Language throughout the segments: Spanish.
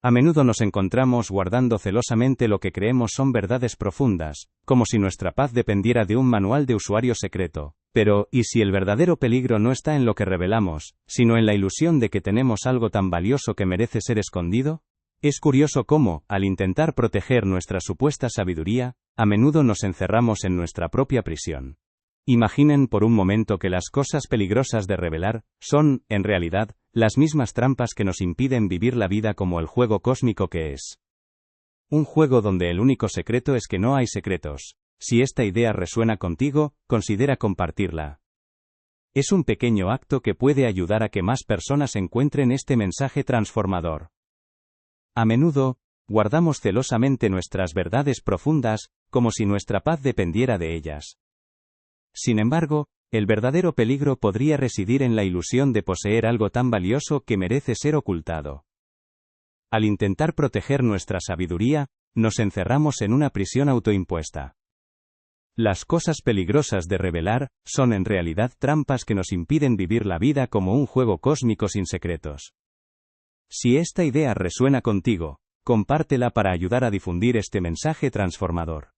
A menudo nos encontramos guardando celosamente lo que creemos son verdades profundas, como si nuestra paz dependiera de un manual de usuario secreto. Pero, ¿y si el verdadero peligro no está en lo que revelamos, sino en la ilusión de que tenemos algo tan valioso que merece ser escondido? Es curioso cómo, al intentar proteger nuestra supuesta sabiduría, a menudo nos encerramos en nuestra propia prisión. Imaginen por un momento que las cosas peligrosas de revelar son, en realidad, las mismas trampas que nos impiden vivir la vida como el juego cósmico que es. Un juego donde el único secreto es que no hay secretos. Si esta idea resuena contigo, considera compartirla. Es un pequeño acto que puede ayudar a que más personas encuentren este mensaje transformador. A menudo, guardamos celosamente nuestras verdades profundas, como si nuestra paz dependiera de ellas. Sin embargo, el verdadero peligro podría residir en la ilusión de poseer algo tan valioso que merece ser ocultado. Al intentar proteger nuestra sabiduría, nos encerramos en una prisión autoimpuesta. Las cosas peligrosas de revelar son en realidad trampas que nos impiden vivir la vida como un juego cósmico sin secretos. Si esta idea resuena contigo, compártela para ayudar a difundir este mensaje transformador.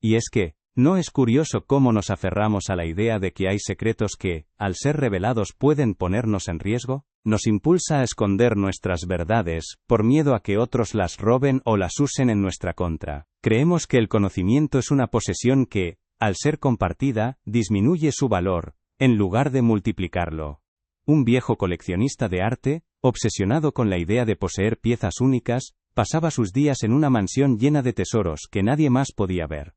Y es que, ¿no es curioso cómo nos aferramos a la idea de que hay secretos que, al ser revelados, pueden ponernos en riesgo? Nos impulsa a esconder nuestras verdades, por miedo a que otros las roben o las usen en nuestra contra. Creemos que el conocimiento es una posesión que, al ser compartida, disminuye su valor, en lugar de multiplicarlo. Un viejo coleccionista de arte, obsesionado con la idea de poseer piezas únicas, pasaba sus días en una mansión llena de tesoros que nadie más podía ver.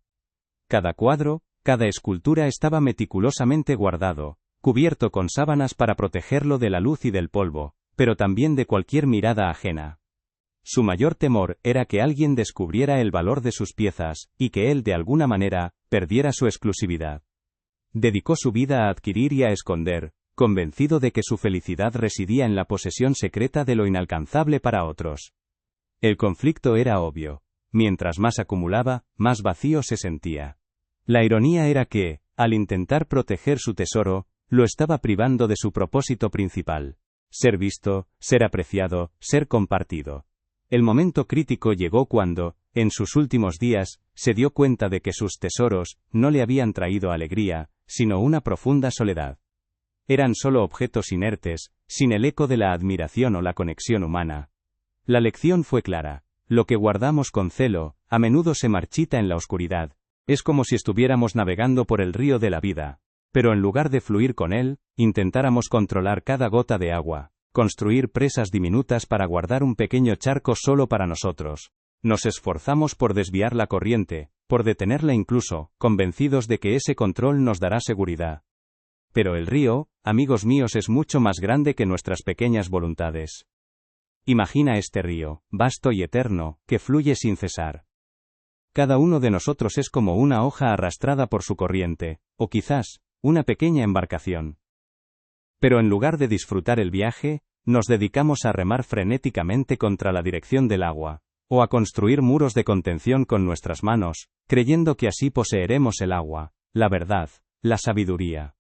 Cada cuadro, cada escultura estaba meticulosamente guardado, cubierto con sábanas para protegerlo de la luz y del polvo, pero también de cualquier mirada ajena. Su mayor temor era que alguien descubriera el valor de sus piezas, y que él de alguna manera, perdiera su exclusividad. Dedicó su vida a adquirir y a esconder, convencido de que su felicidad residía en la posesión secreta de lo inalcanzable para otros. El conflicto era obvio. Mientras más acumulaba, más vacío se sentía. La ironía era que, al intentar proteger su tesoro, lo estaba privando de su propósito principal: ser visto, ser apreciado, ser compartido. El momento crítico llegó cuando, en sus últimos días, se dio cuenta de que sus tesoros no le habían traído alegría, sino una profunda soledad. Eran solo objetos inertes, sin el eco de la admiración o la conexión humana. La lección fue clara. Lo que guardamos con celo, a menudo se marchita en la oscuridad. Es como si estuviéramos navegando por el río de la vida. Pero en lugar de fluir con él, intentáramos controlar cada gota de agua, construir presas diminutas para guardar un pequeño charco solo para nosotros. Nos esforzamos por desviar la corriente, por detenerla incluso, convencidos de que ese control nos dará seguridad. Pero el río, amigos míos, es mucho más grande que nuestras pequeñas voluntades. Imagina este río, vasto y eterno, que fluye sin cesar. Cada uno de nosotros es como una hoja arrastrada por su corriente, o quizás, una pequeña embarcación. Pero en lugar de disfrutar el viaje, nos dedicamos a remar frenéticamente contra la dirección del agua, o a construir muros de contención con nuestras manos, creyendo que así poseeremos el agua, la verdad, la sabiduría.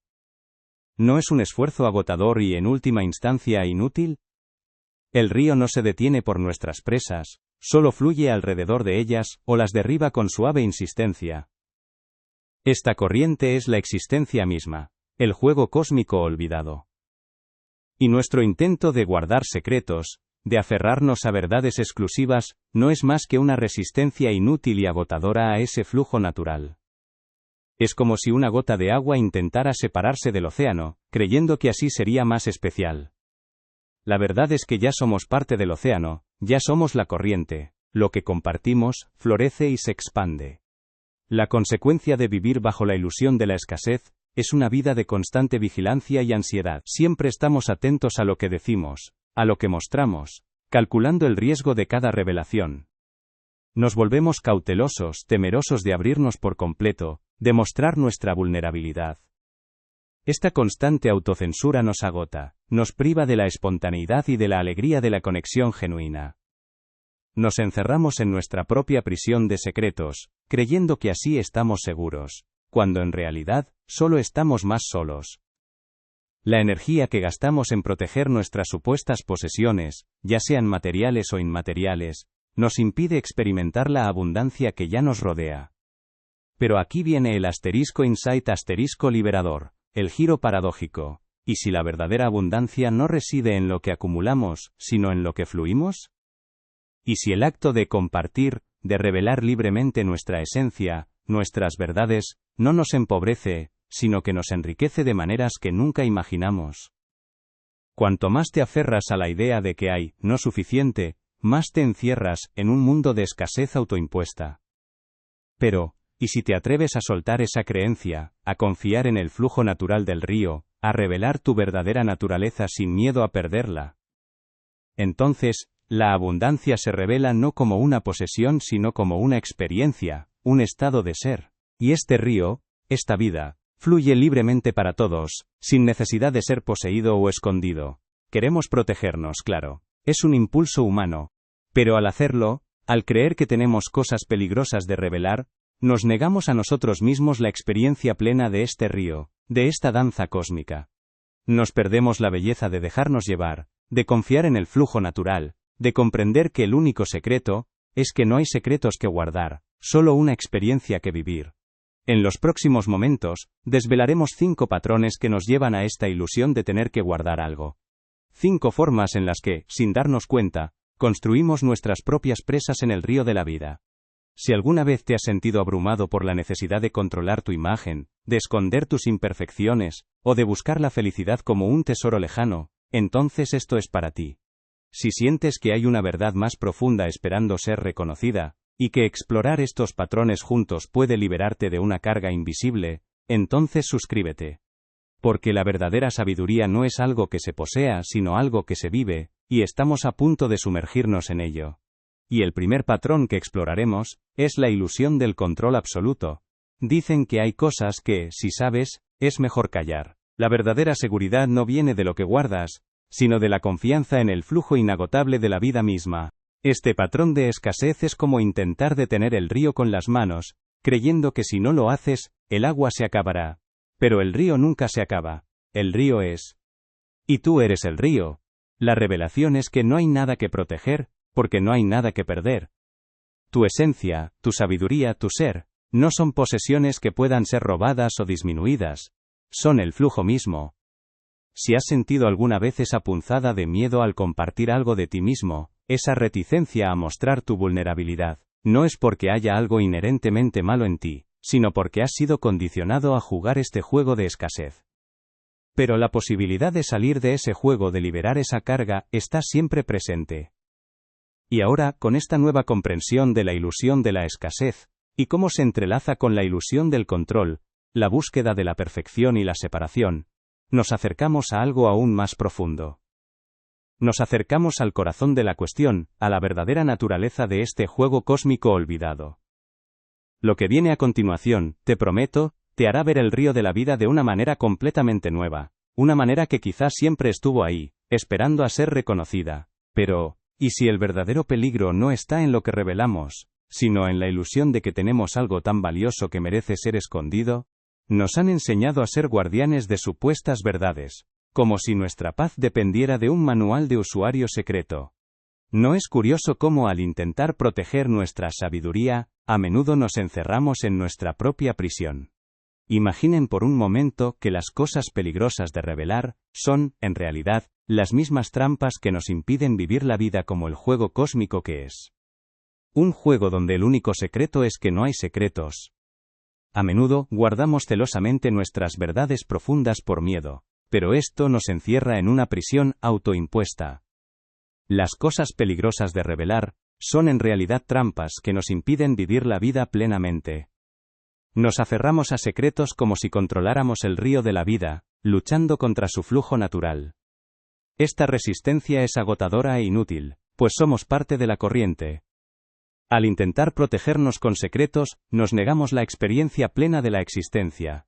¿No es un esfuerzo agotador y en última instancia inútil? El río no se detiene por nuestras presas, solo fluye alrededor de ellas o las derriba con suave insistencia. Esta corriente es la existencia misma, el juego cósmico olvidado. Y nuestro intento de guardar secretos, de aferrarnos a verdades exclusivas, no es más que una resistencia inútil y agotadora a ese flujo natural. Es como si una gota de agua intentara separarse del océano, creyendo que así sería más especial. La verdad es que ya somos parte del océano, ya somos la corriente. Lo que compartimos, florece y se expande. La consecuencia de vivir bajo la ilusión de la escasez, es una vida de constante vigilancia y ansiedad. Siempre estamos atentos a lo que decimos, a lo que mostramos, calculando el riesgo de cada revelación. Nos volvemos cautelosos, temerosos de abrirnos por completo, de mostrar nuestra vulnerabilidad. Esta constante autocensura nos agota, nos priva de la espontaneidad y de la alegría de la conexión genuina. Nos encerramos en nuestra propia prisión de secretos, creyendo que así estamos seguros, cuando en realidad, solo estamos más solos. La energía que gastamos en proteger nuestras supuestas posesiones, ya sean materiales o inmateriales, nos impide experimentar la abundancia que ya nos rodea. Pero aquí viene el asterisco insight asterisco liberador, el giro paradójico. ¿Y si la verdadera abundancia no reside en lo que acumulamos, sino en lo que fluimos? ¿Y si el acto de compartir, de revelar libremente nuestra esencia, nuestras verdades, no nos empobrece, sino que nos enriquece de maneras que nunca imaginamos? Cuanto más te aferras a la idea de que hay no suficiente, más te encierras en un mundo de escasez autoimpuesta. Pero, ¿y si te atreves a soltar esa creencia, a confiar en el flujo natural del río, a revelar tu verdadera naturaleza sin miedo a perderla? Entonces, la abundancia se revela no como una posesión sino como una experiencia, un estado de ser. Y este río, esta vida, fluye libremente para todos, sin necesidad de ser poseído o escondido. Queremos protegernos, claro. Es un impulso humano. Pero al hacerlo, al creer que tenemos cosas peligrosas de revelar, nos negamos a nosotros mismos la experiencia plena de este río, de esta danza cósmica. Nos perdemos la belleza de dejarnos llevar, de confiar en el flujo natural, de comprender que el único secreto es que no hay secretos que guardar, solo una experiencia que vivir. En los próximos momentos, desvelaremos 5 patrones que nos llevan a esta ilusión de tener que guardar algo. 5 formas en las que, sin darnos cuenta, construimos nuestras propias presas en el río de la vida. Si alguna vez te has sentido abrumado por la necesidad de controlar tu imagen, de esconder tus imperfecciones, o de buscar la felicidad como un tesoro lejano, entonces esto es para ti. Si sientes que hay una verdad más profunda esperando ser reconocida, y que explorar estos patrones juntos puede liberarte de una carga invisible, entonces suscríbete. Porque la verdadera sabiduría no es algo que se posea sino algo que se vive, y estamos a punto de sumergirnos en ello. Y el primer patrón que exploraremos es la ilusión del control absoluto. Dicen que hay cosas que, si sabes, es mejor callar. La verdadera seguridad no viene de lo que guardas, sino de la confianza en el flujo inagotable de la vida misma. Este patrón de escasez es como intentar detener el río con las manos, creyendo que si no lo haces, el agua se acabará. Pero el río nunca se acaba. El río es. Y tú eres el río. La revelación es que no hay nada que proteger, porque no hay nada que perder. Tu esencia, tu sabiduría, tu ser, no son posesiones que puedan ser robadas o disminuidas. Son el flujo mismo. Si has sentido alguna vez esa punzada de miedo al compartir algo de ti mismo, esa reticencia a mostrar tu vulnerabilidad, no es porque haya algo inherentemente malo en ti, sino porque has sido condicionado a jugar este juego de escasez. Pero la posibilidad de salir de ese juego, de liberar esa carga, está siempre presente. Y ahora, con esta nueva comprensión de la ilusión de la escasez, y cómo se entrelaza con la ilusión del control, la búsqueda de la perfección y la separación, nos acercamos a algo aún más profundo. Nos acercamos al corazón de la cuestión, a la verdadera naturaleza de este juego cósmico olvidado. Lo que viene a continuación, te prometo, te hará ver el río de la vida de una manera completamente nueva, una manera que quizás siempre estuvo ahí, esperando a ser reconocida. Pero, ¿y si el verdadero peligro no está en lo que revelamos, sino en la ilusión de que tenemos algo tan valioso que merece ser escondido? Nos han enseñado a ser guardianes de supuestas verdades, como si nuestra paz dependiera de un manual de usuario secreto. ¿No es curioso cómo al intentar proteger nuestra sabiduría, a menudo nos encerramos en nuestra propia prisión? Imaginen por un momento que las cosas peligrosas de revelar son, en realidad, las mismas trampas que nos impiden vivir la vida como el juego cósmico que es. Un juego donde el único secreto es que no hay secretos. A menudo, guardamos celosamente nuestras verdades profundas por miedo, pero esto nos encierra en una prisión autoimpuesta. Las cosas peligrosas de revelar son en realidad trampas que nos impiden vivir la vida plenamente. Nos aferramos a secretos como si controláramos el río de la vida, luchando contra su flujo natural. Esta resistencia es agotadora e inútil, pues somos parte de la corriente. Al intentar protegernos con secretos, nos negamos la experiencia plena de la existencia.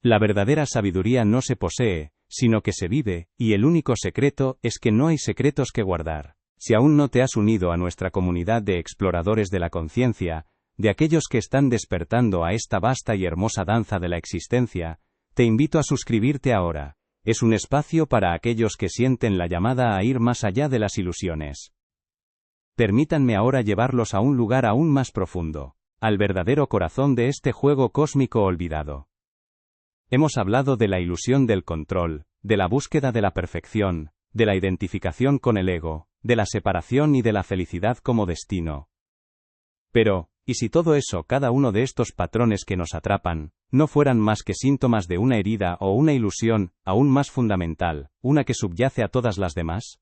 La verdadera sabiduría no se posee, sino que se vive, y el único secreto es que no hay secretos que guardar. Si aún no te has unido a nuestra comunidad de exploradores de la conciencia, de aquellos que están despertando a esta vasta y hermosa danza de la existencia, te invito a suscribirte ahora. Es un espacio para aquellos que sienten la llamada a ir más allá de las ilusiones. Permítanme ahora llevarlos a un lugar aún más profundo, al verdadero corazón de este juego cósmico olvidado. Hemos hablado de la ilusión del control, de la búsqueda de la perfección, de la identificación con el ego, de la separación y de la felicidad como destino. Pero, ¿y si todo eso, cada uno de estos patrones que nos atrapan, no fueran más que síntomas de una herida o una ilusión, aún más fundamental, una que subyace a todas las demás?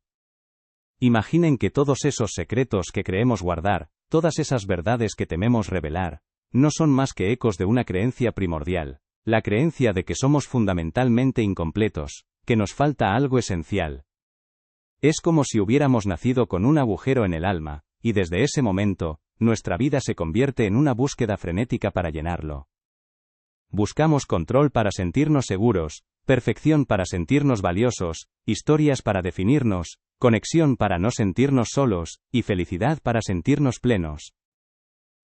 Imaginen que todos esos secretos que creemos guardar, todas esas verdades que tememos revelar, no son más que ecos de una creencia primordial, la creencia de que somos fundamentalmente incompletos, que nos falta algo esencial. Es como si hubiéramos nacido con un agujero en el alma, y desde ese momento, nuestra vida se convierte en una búsqueda frenética para llenarlo. Buscamos control para sentirnos seguros, perfección para sentirnos valiosos, historias para definirnos, conexión para no sentirnos solos, y felicidad para sentirnos plenos.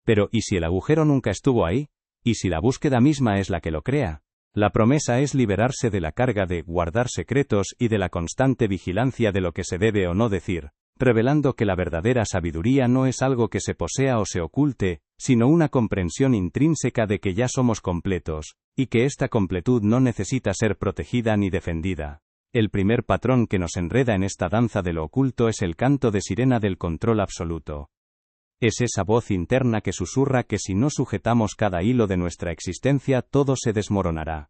Pero, ¿y si el agujero nunca estuvo ahí? ¿Y si la búsqueda misma es la que lo crea? La promesa es liberarse de la carga de guardar secretos y de la constante vigilancia de lo que se debe o no decir, revelando que la verdadera sabiduría no es algo que se posea o se oculte, sino una comprensión intrínseca de que ya somos completos, y que esta completud no necesita ser protegida ni defendida. El primer patrón que nos enreda en esta danza de lo oculto es el canto de sirena del control absoluto. Es esa voz interna que susurra que si no sujetamos cada hilo de nuestra existencia todo se desmoronará.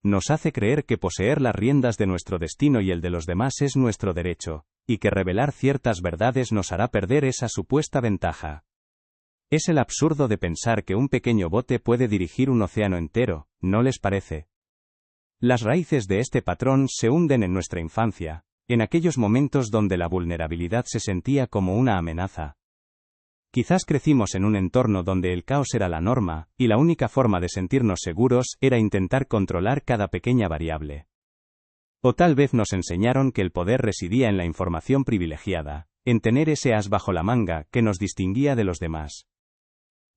Nos hace creer que poseer las riendas de nuestro destino y el de los demás es nuestro derecho, y que revelar ciertas verdades nos hará perder esa supuesta ventaja. Es el absurdo de pensar que un pequeño bote puede dirigir un océano entero, ¿no les parece? Las raíces de este patrón se hunden en nuestra infancia, en aquellos momentos donde la vulnerabilidad se sentía como una amenaza. Quizás crecimos en un entorno donde el caos era la norma, y la única forma de sentirnos seguros era intentar controlar cada pequeña variable. O tal vez nos enseñaron que el poder residía en la información privilegiada, en tener ese as bajo la manga que nos distinguía de los demás.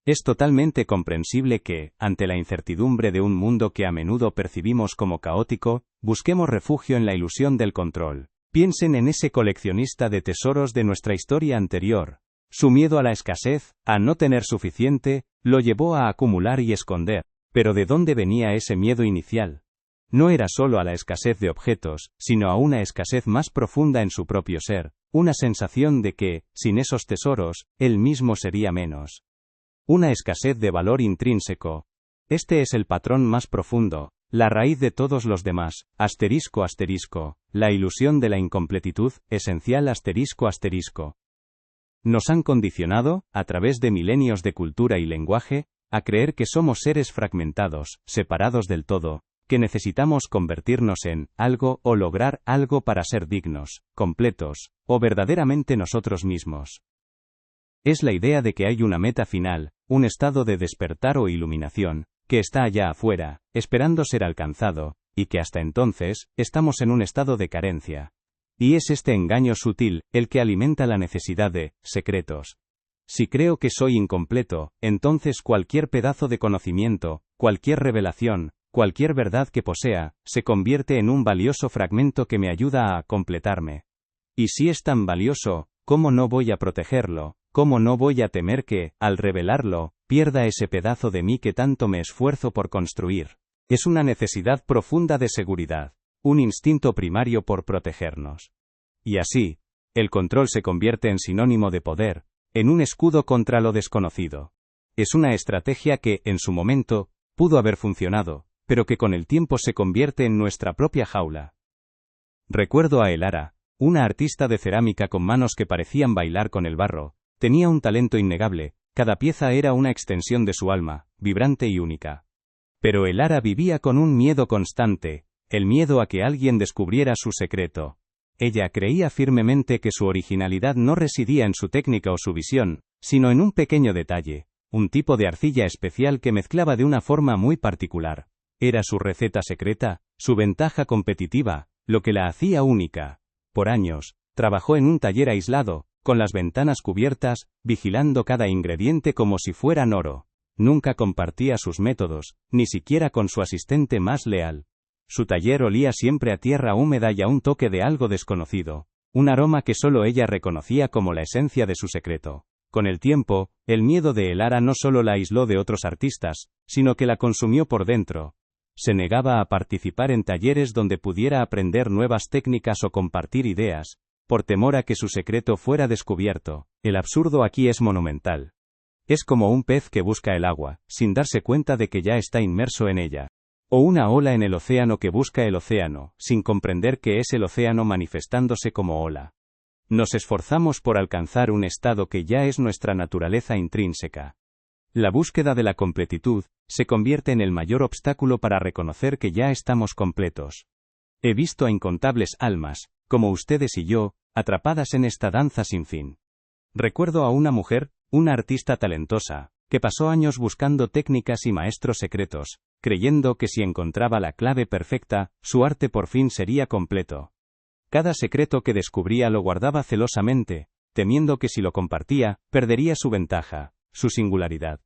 Es totalmente comprensible que, ante la incertidumbre de un mundo que a menudo percibimos como caótico, busquemos refugio en la ilusión del control. Piensen en ese coleccionista de tesoros de nuestra historia anterior. Su miedo a la escasez, a no tener suficiente, lo llevó a acumular y esconder. Pero ¿de dónde venía ese miedo inicial? No era solo a la escasez de objetos, sino a una escasez más profunda en su propio ser, una sensación de que, sin esos tesoros, él mismo sería menos. Una escasez de valor intrínseco. Este es el patrón más profundo, la raíz de todos los demás, asterisco asterisco, la ilusión de la incompletitud, esencial asterisco asterisco. Nos han condicionado, a través de milenios de cultura y lenguaje, a creer que somos seres fragmentados, separados del todo, que necesitamos convertirnos en algo o lograr algo para ser dignos, completos, o verdaderamente nosotros mismos. Es la idea de que hay una meta final, un estado de despertar o iluminación, que está allá afuera, esperando ser alcanzado, y que hasta entonces, estamos en un estado de carencia. Y es este engaño sutil, el que alimenta la necesidad de secretos. Si creo que soy incompleto, entonces cualquier pedazo de conocimiento, cualquier revelación, cualquier verdad que posea, se convierte en un valioso fragmento que me ayuda a completarme. Y si es tan valioso, ¿cómo no voy a protegerlo? ¿Cómo no voy a temer que, al revelarlo, pierda ese pedazo de mí que tanto me esfuerzo por construir? Es una necesidad profunda de seguridad, un instinto primario por protegernos. Y así, el control se convierte en sinónimo de poder, en un escudo contra lo desconocido. Es una estrategia que, en su momento, pudo haber funcionado, pero que con el tiempo se convierte en nuestra propia jaula. Recuerdo a Elara, una artista de cerámica con manos que parecían bailar con el barro. Tenía un talento innegable, cada pieza era una extensión de su alma, vibrante y única. Pero Elara vivía con un miedo constante, el miedo a que alguien descubriera su secreto. Ella creía firmemente que su originalidad no residía en su técnica o su visión, sino en un pequeño detalle, un tipo de arcilla especial que mezclaba de una forma muy particular. Era su receta secreta, su ventaja competitiva, lo que la hacía única. Por años, trabajó en un taller aislado, con las ventanas cubiertas, vigilando cada ingrediente como si fueran oro. Nunca compartía sus métodos, ni siquiera con su asistente más leal. Su taller olía siempre a tierra húmeda y a un toque de algo desconocido, un aroma que solo ella reconocía como la esencia de su secreto. Con el tiempo, el miedo de Elara no solo la aisló de otros artistas, sino que la consumió por dentro. Se negaba a participar en talleres donde pudiera aprender nuevas técnicas o compartir ideas, por temor a que su secreto fuera descubierto. El absurdo aquí es monumental. Es como un pez que busca el agua, sin darse cuenta de que ya está inmerso en ella. O una ola en el océano que busca el océano, sin comprender que es el océano manifestándose como ola. Nos esforzamos por alcanzar un estado que ya es nuestra naturaleza intrínseca. La búsqueda de la completitud se convierte en el mayor obstáculo para reconocer que ya estamos completos. He visto a incontables almas, como ustedes y yo, atrapadas en esta danza sin fin. Recuerdo a una mujer, una artista talentosa, que pasó años buscando técnicas y maestros secretos, creyendo que si encontraba la clave perfecta, su arte por fin sería completo. Cada secreto que descubría lo guardaba celosamente, temiendo que si lo compartía, perdería su ventaja, su singularidad.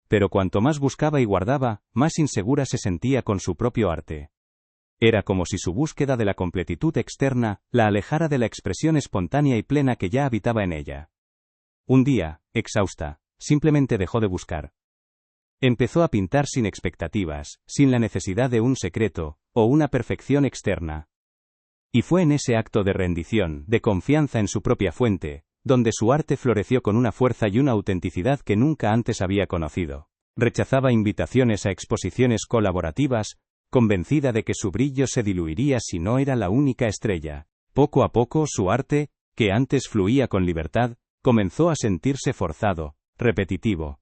Pero cuanto más buscaba y guardaba, más insegura se sentía con su propio arte. Era como si su búsqueda de la completitud externa la alejara de la expresión espontánea y plena que ya habitaba en ella. Un día, exhausta, simplemente dejó de buscar. Empezó a pintar sin expectativas, sin la necesidad de un secreto, o una perfección externa. Y fue en ese acto de rendición, de confianza en su propia fuente, donde su arte floreció con una fuerza y una autenticidad que nunca antes había conocido. Rechazaba invitaciones a exposiciones colaborativas, convencida de que su brillo se diluiría si no era la única estrella. Poco a poco su arte, que antes fluía con libertad, comenzó a sentirse forzado, repetitivo.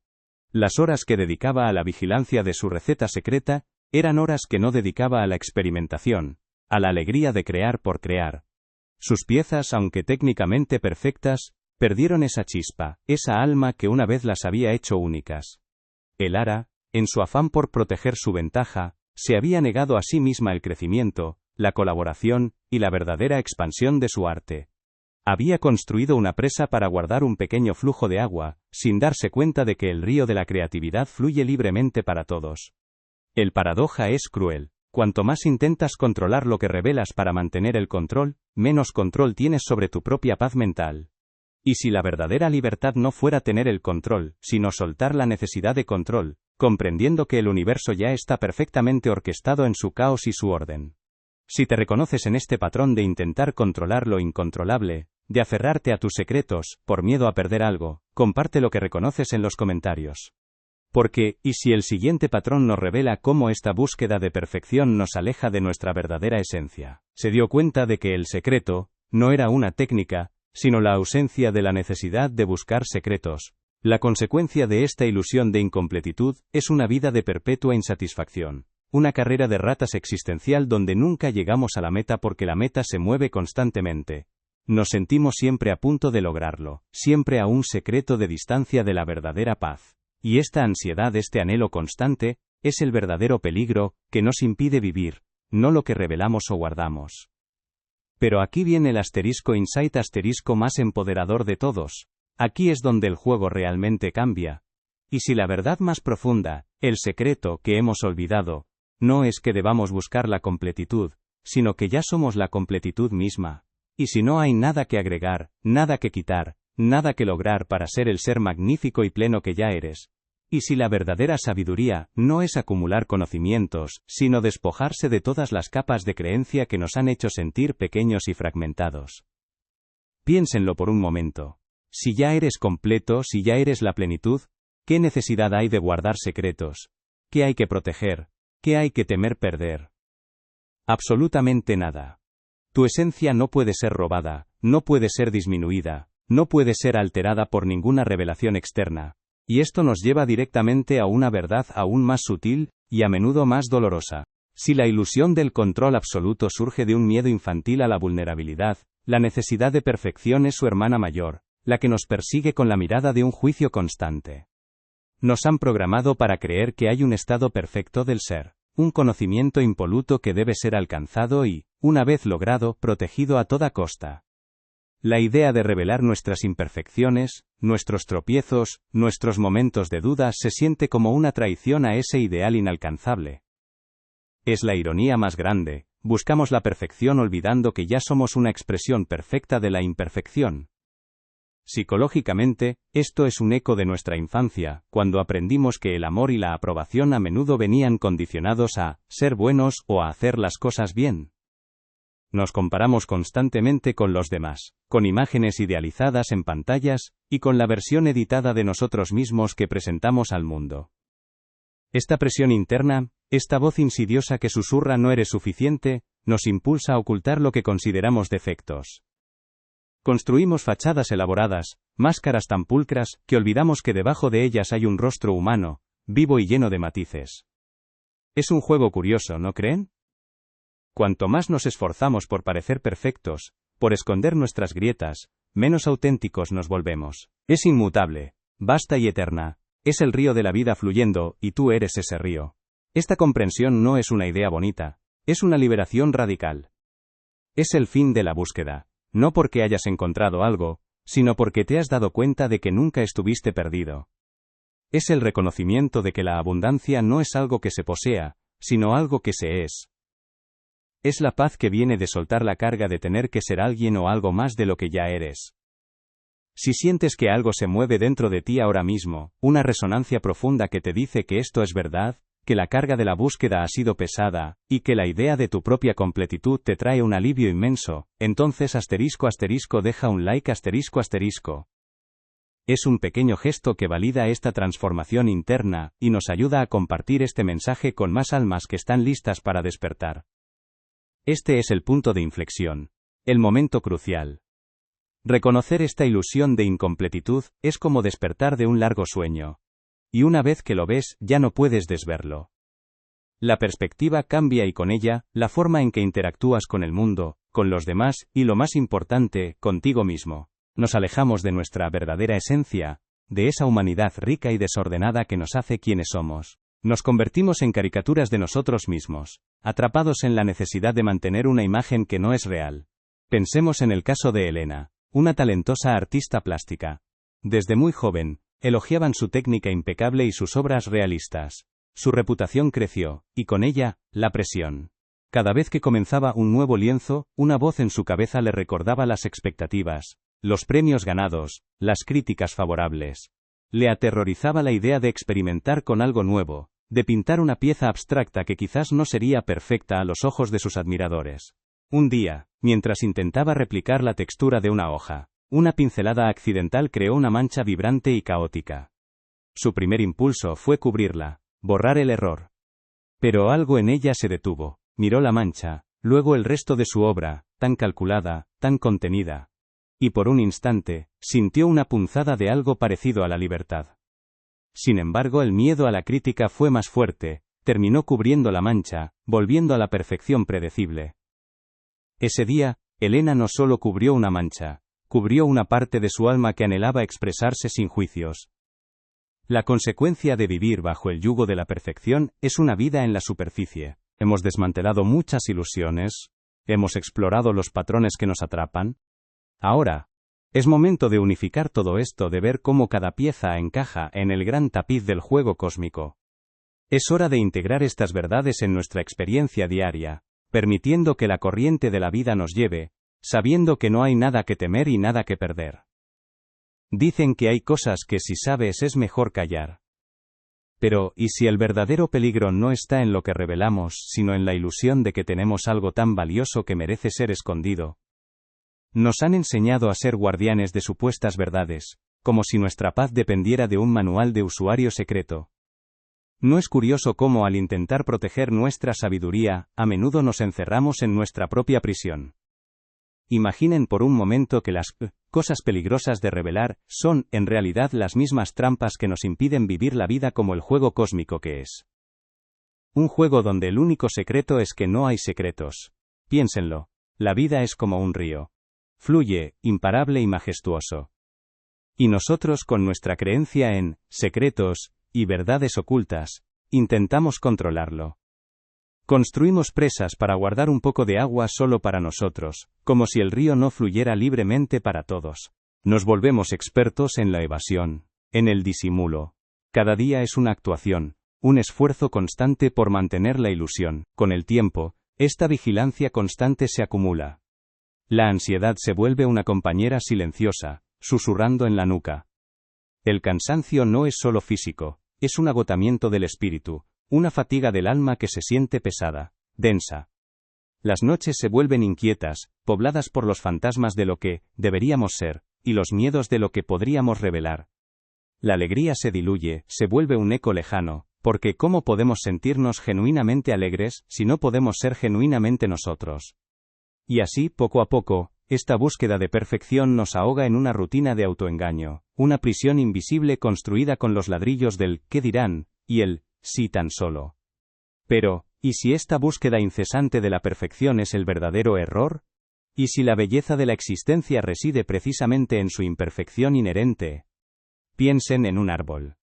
Las horas que dedicaba a la vigilancia de su receta secreta, eran horas que no dedicaba a la experimentación, a la alegría de crear por crear. Sus piezas, aunque técnicamente perfectas, perdieron esa chispa, esa alma que una vez las había hecho únicas. Elara, en su afán por proteger su ventaja, se había negado a sí misma el crecimiento, la colaboración, y la verdadera expansión de su arte. Había construido una presa para guardar un pequeño flujo de agua, sin darse cuenta de que el río de la creatividad fluye libremente para todos. El paradoja es cruel. Cuanto más intentas controlar lo que revelas para mantener el control, menos control tienes sobre tu propia paz mental. Y si la verdadera libertad no fuera tener el control, sino soltar la necesidad de control, comprendiendo que el universo ya está perfectamente orquestado en su caos y su orden. Si te reconoces en este patrón de intentar controlar lo incontrolable, de aferrarte a tus secretos, por miedo a perder algo, comparte lo que reconoces en los comentarios. Porque, ¿y si el siguiente patrón nos revela cómo esta búsqueda de perfección nos aleja de nuestra verdadera esencia? Se dio cuenta de que el secreto no era una técnica, sino la ausencia de la necesidad de buscar secretos. La consecuencia de esta ilusión de incompletitud es una vida de perpetua insatisfacción, una carrera de ratas existencial donde nunca llegamos a la meta porque la meta se mueve constantemente. Nos sentimos siempre a punto de lograrlo, siempre a un secreto de distancia de la verdadera paz. Y esta ansiedad, este anhelo constante, es el verdadero peligro, que nos impide vivir, no lo que revelamos o guardamos. Pero aquí viene el asterisco insight asterisco más empoderador de todos. Aquí es donde el juego realmente cambia. Y si la verdad más profunda, el secreto que hemos olvidado, no es que debamos buscar la completitud, sino que ya somos la completitud misma. Y si no hay nada que agregar, nada que quitar, nada que lograr para ser el ser magnífico y pleno que ya eres. Y si la verdadera sabiduría no es acumular conocimientos, sino despojarse de todas las capas de creencia que nos han hecho sentir pequeños y fragmentados. Piénsenlo por un momento. Si ya eres completo, si ya eres la plenitud, ¿qué necesidad hay de guardar secretos? ¿Qué hay que proteger? ¿Qué hay que temer perder? Absolutamente nada. Tu esencia no puede ser robada, no puede ser disminuida, no puede ser alterada por ninguna revelación externa. Y esto nos lleva directamente a una verdad aún más sutil, y a menudo más dolorosa. Si la ilusión del control absoluto surge de un miedo infantil a la vulnerabilidad, la necesidad de perfección es su hermana mayor, la que nos persigue con la mirada de un juicio constante. Nos han programado para creer que hay un estado perfecto del ser, un conocimiento impoluto que debe ser alcanzado y, una vez logrado, protegido a toda costa. La idea de revelar nuestras imperfecciones, nuestros tropiezos, nuestros momentos de duda se siente como una traición a ese ideal inalcanzable. Es la ironía más grande, buscamos la perfección olvidando que ya somos una expresión perfecta de la imperfección. Psicológicamente, esto es un eco de nuestra infancia, cuando aprendimos que el amor y la aprobación a menudo venían condicionados a ser buenos o a hacer las cosas bien. Nos comparamos constantemente con los demás, con imágenes idealizadas en pantallas, y con la versión editada de nosotros mismos que presentamos al mundo. Esta presión interna, esta voz insidiosa que susurra no eres suficiente, nos impulsa a ocultar lo que consideramos defectos. Construimos fachadas elaboradas, máscaras tan pulcras, que olvidamos que debajo de ellas hay un rostro humano, vivo y lleno de matices. Es un juego curioso, ¿no creen? Cuanto más nos esforzamos por parecer perfectos, por esconder nuestras grietas, menos auténticos nos volvemos. Es inmutable, vasta y eterna. Es el río de la vida fluyendo, y tú eres ese río. Esta comprensión no es una idea bonita, es una liberación radical. Es el fin de la búsqueda. No porque hayas encontrado algo, sino porque te has dado cuenta de que nunca estuviste perdido. Es el reconocimiento de que la abundancia no es algo que se posea, sino algo que se es. Es la paz que viene de soltar la carga de tener que ser alguien o algo más de lo que ya eres. Si sientes que algo se mueve dentro de ti ahora mismo, una resonancia profunda que te dice que esto es verdad, que la carga de la búsqueda ha sido pesada, y que la idea de tu propia completitud te trae un alivio inmenso, entonces deja un like *. Es un pequeño gesto que valida esta transformación interna, y nos ayuda a compartir este mensaje con más almas que están listas para despertar. Este es el punto de inflexión. El momento crucial. Reconocer esta ilusión de incompletitud, es como despertar de un largo sueño. Y una vez que lo ves, ya no puedes desverlo. La perspectiva cambia y con ella, la forma en que interactúas con el mundo, con los demás, y lo más importante, contigo mismo. Nos alejamos de nuestra verdadera esencia, de esa humanidad rica y desordenada que nos hace quienes somos. Nos convertimos en caricaturas de nosotros mismos, atrapados en la necesidad de mantener una imagen que no es real. Pensemos en el caso de Elena, una talentosa artista plástica. Desde muy joven, elogiaban su técnica impecable y sus obras realistas. Su reputación creció, y con ella, la presión. Cada vez que comenzaba un nuevo lienzo, una voz en su cabeza le recordaba las expectativas, los premios ganados, las críticas favorables. Le aterrorizaba la idea de experimentar con algo nuevo, de pintar una pieza abstracta que quizás no sería perfecta a los ojos de sus admiradores. Un día, mientras intentaba replicar la textura de una hoja, una pincelada accidental creó una mancha vibrante y caótica. Su primer impulso fue cubrirla, borrar el error. Pero algo en ella se detuvo, miró la mancha, luego el resto de su obra, tan calculada, tan contenida. Y por un instante, sintió una punzada de algo parecido a la libertad. Sin embargo, el miedo a la crítica fue más fuerte, terminó cubriendo la mancha, volviendo a la perfección predecible. Ese día, Elena no solo cubrió una mancha, cubrió una parte de su alma que anhelaba expresarse sin juicios. La consecuencia de vivir bajo el yugo de la perfección es una vida en la superficie. Hemos desmantelado muchas ilusiones, hemos explorado los patrones que nos atrapan. Ahora, es momento de unificar todo esto, de ver cómo cada pieza encaja en el gran tapiz del juego cósmico. Es hora de integrar estas verdades en nuestra experiencia diaria, permitiendo que la corriente de la vida nos lleve, sabiendo que no hay nada que temer y nada que perder. Dicen que hay cosas que si sabes es mejor callar. Pero, ¿y si el verdadero peligro no está en lo que revelamos, sino en la ilusión de que tenemos algo tan valioso que merece ser escondido? Nos han enseñado a ser guardianes de supuestas verdades, como si nuestra paz dependiera de un manual de usuario secreto. ¿No es curioso cómo al intentar proteger nuestra sabiduría, a menudo nos encerramos en nuestra propia prisión? Imaginen por un momento que las cosas peligrosas de revelar son, en realidad, las mismas trampas que nos impiden vivir la vida como el juego cósmico que es. Un juego donde el único secreto es que no hay secretos. Piénsenlo. La vida es como un río. Fluye, imparable y majestuoso. Y nosotros, con nuestra creencia en secretos y verdades ocultas, intentamos controlarlo. Construimos presas para guardar un poco de agua solo para nosotros, como si el río no fluyera libremente para todos. Nos volvemos expertos en la evasión, en el disimulo. Cada día es una actuación, un esfuerzo constante por mantener la ilusión. Con el tiempo, esta vigilancia constante se acumula. La ansiedad se vuelve una compañera silenciosa, susurrando en la nuca. El cansancio no es solo físico, es un agotamiento del espíritu, una fatiga del alma que se siente pesada, densa. Las noches se vuelven inquietas, pobladas por los fantasmas de lo que deberíamos ser, y los miedos de lo que podríamos revelar. La alegría se diluye, se vuelve un eco lejano, porque ¿cómo podemos sentirnos genuinamente alegres si no podemos ser genuinamente nosotros? Y así, poco a poco, esta búsqueda de perfección nos ahoga en una rutina de autoengaño, una prisión invisible construida con los ladrillos del «¿qué dirán?» y el «sí tan solo». Pero, ¿y si esta búsqueda incesante de la perfección es el verdadero error? ¿Y si la belleza de la existencia reside precisamente en su imperfección inherente? Piensen en un árbol.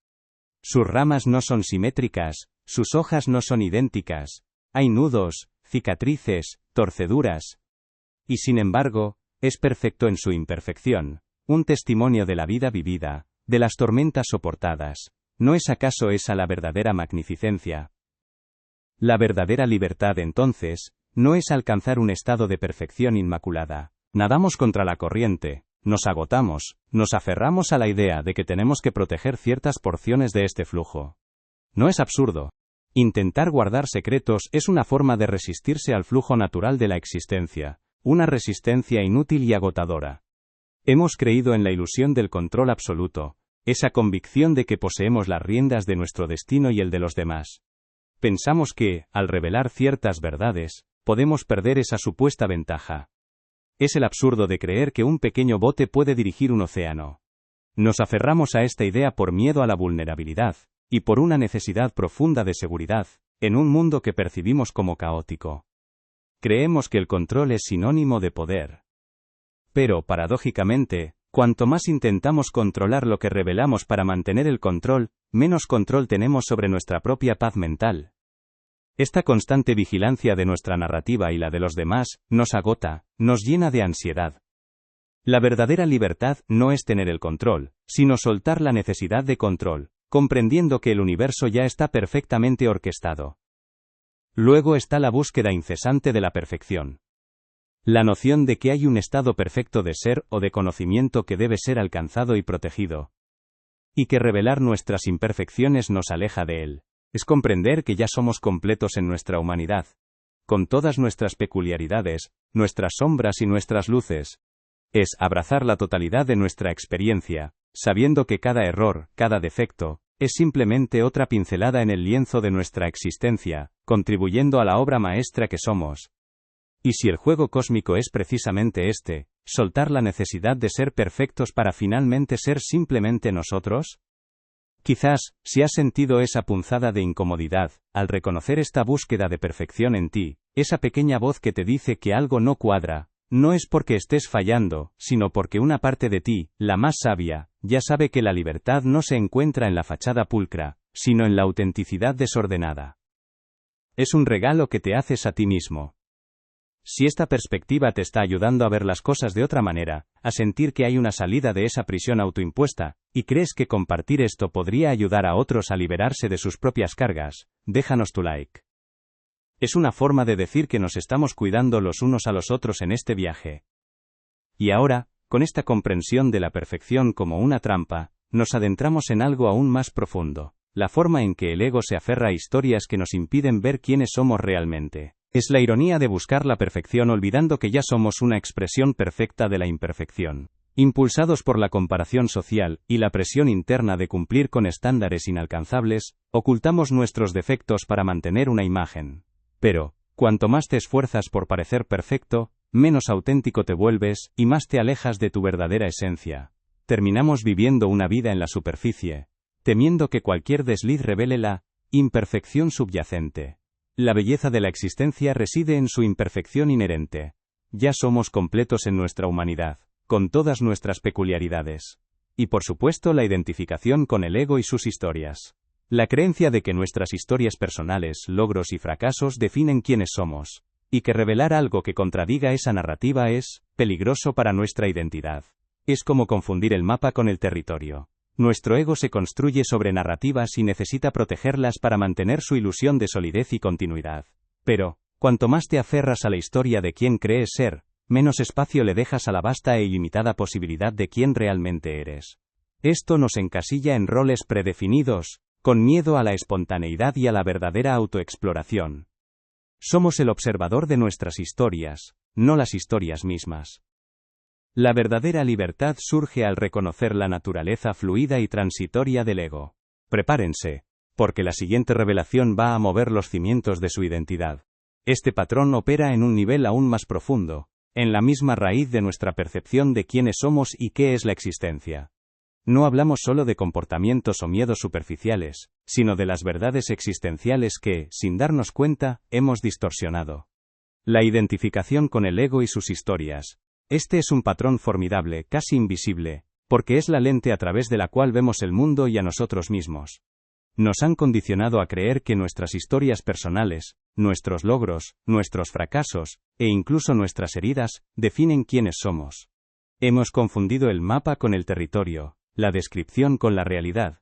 Sus ramas no son simétricas, sus hojas no son idénticas, hay nudos, cicatrices, torceduras. Y sin embargo, es perfecto en su imperfección, un testimonio de la vida vivida, de las tormentas soportadas. ¿No es acaso esa la verdadera magnificencia? La verdadera libertad, entonces, no es alcanzar un estado de perfección inmaculada. Nadamos contra la corriente, nos agotamos, nos aferramos a la idea de que tenemos que proteger ciertas porciones de este flujo. ¿No es absurdo? Intentar guardar secretos es una forma de resistirse al flujo natural de la existencia, una resistencia inútil y agotadora. Hemos creído en la ilusión del control absoluto, esa convicción de que poseemos las riendas de nuestro destino y el de los demás. Pensamos que, al revelar ciertas verdades, podemos perder esa supuesta ventaja. Es el absurdo de creer que un pequeño bote puede dirigir un océano. Nos aferramos a esta idea por miedo a la vulnerabilidad, y por una necesidad profunda de seguridad, en un mundo que percibimos como caótico. Creemos que el control es sinónimo de poder. Pero, paradójicamente, cuanto más intentamos controlar lo que revelamos para mantener el control, menos control tenemos sobre nuestra propia paz mental. Esta constante vigilancia de nuestra narrativa y la de los demás, nos agota, nos llena de ansiedad. La verdadera libertad no es tener el control, sino soltar la necesidad de control, comprendiendo que el universo ya está perfectamente orquestado. Luego está la búsqueda incesante de la perfección. La noción de que hay un estado perfecto de ser o de conocimiento que debe ser alcanzado y protegido. Y que revelar nuestras imperfecciones nos aleja de él. Es comprender que ya somos completos en nuestra humanidad, con todas nuestras peculiaridades, nuestras sombras y nuestras luces. Es abrazar la totalidad de nuestra experiencia, sabiendo que cada error, cada defecto, es simplemente otra pincelada en el lienzo de nuestra existencia, contribuyendo a la obra maestra que somos. Y si el juego cósmico es precisamente este, soltar la necesidad de ser perfectos para finalmente ser simplemente nosotros. Quizás, si has sentido esa punzada de incomodidad, al reconocer esta búsqueda de perfección en ti, esa pequeña voz que te dice que algo no cuadra, no es porque estés fallando, sino porque una parte de ti, la más sabia, ya sabe que la libertad no se encuentra en la fachada pulcra, sino en la autenticidad desordenada. Es un regalo que te haces a ti mismo. Si esta perspectiva te está ayudando a ver las cosas de otra manera, a sentir que hay una salida de esa prisión autoimpuesta, y crees que compartir esto podría ayudar a otros a liberarse de sus propias cargas, déjanos tu like. Es una forma de decir que nos estamos cuidando los unos a los otros en este viaje. Y ahora, con esta comprensión de la perfección como una trampa, nos adentramos en algo aún más profundo, la forma en que el ego se aferra a historias que nos impiden ver quiénes somos realmente. Es la ironía de buscar la perfección olvidando que ya somos una expresión perfecta de la imperfección. Impulsados por la comparación social y la presión interna de cumplir con estándares inalcanzables, ocultamos nuestros defectos para mantener una imagen. Pero, cuanto más te esfuerzas por parecer perfecto, menos auténtico te vuelves y más te alejas de tu verdadera esencia. Terminamos viviendo una vida en la superficie, temiendo que cualquier desliz revele la imperfección subyacente. La belleza de la existencia reside en su imperfección inherente. Ya somos completos en nuestra humanidad, con todas nuestras peculiaridades. Y por supuesto la identificación con el ego y sus historias. La creencia de que nuestras historias personales, logros y fracasos definen quiénes somos, y que revelar algo que contradiga esa narrativa es peligroso para nuestra identidad. Es como confundir el mapa con el territorio. Nuestro ego se construye sobre narrativas y necesita protegerlas para mantener su ilusión de solidez y continuidad. Pero, cuanto más te aferras a la historia de quién crees ser, menos espacio le dejas a la vasta e ilimitada posibilidad de quién realmente eres. Esto nos encasilla en roles predefinidos, con miedo a la espontaneidad y a la verdadera autoexploración. Somos el observador de nuestras historias, no las historias mismas. La verdadera libertad surge al reconocer la naturaleza fluida y transitoria del ego. Prepárense, porque la siguiente revelación va a mover los cimientos de su identidad. Este patrón opera en un nivel aún más profundo, en la misma raíz de nuestra percepción de quiénes somos y qué es la existencia. No hablamos solo de comportamientos o miedos superficiales, sino de las verdades existenciales que, sin darnos cuenta, hemos distorsionado. La identificación con el ego y sus historias. Este es un patrón formidable, casi invisible, porque es la lente a través de la cual vemos el mundo y a nosotros mismos. Nos han condicionado a creer que nuestras historias personales, nuestros logros, nuestros fracasos, e incluso nuestras heridas, definen quiénes somos. Hemos confundido el mapa con el territorio, la descripción con la realidad.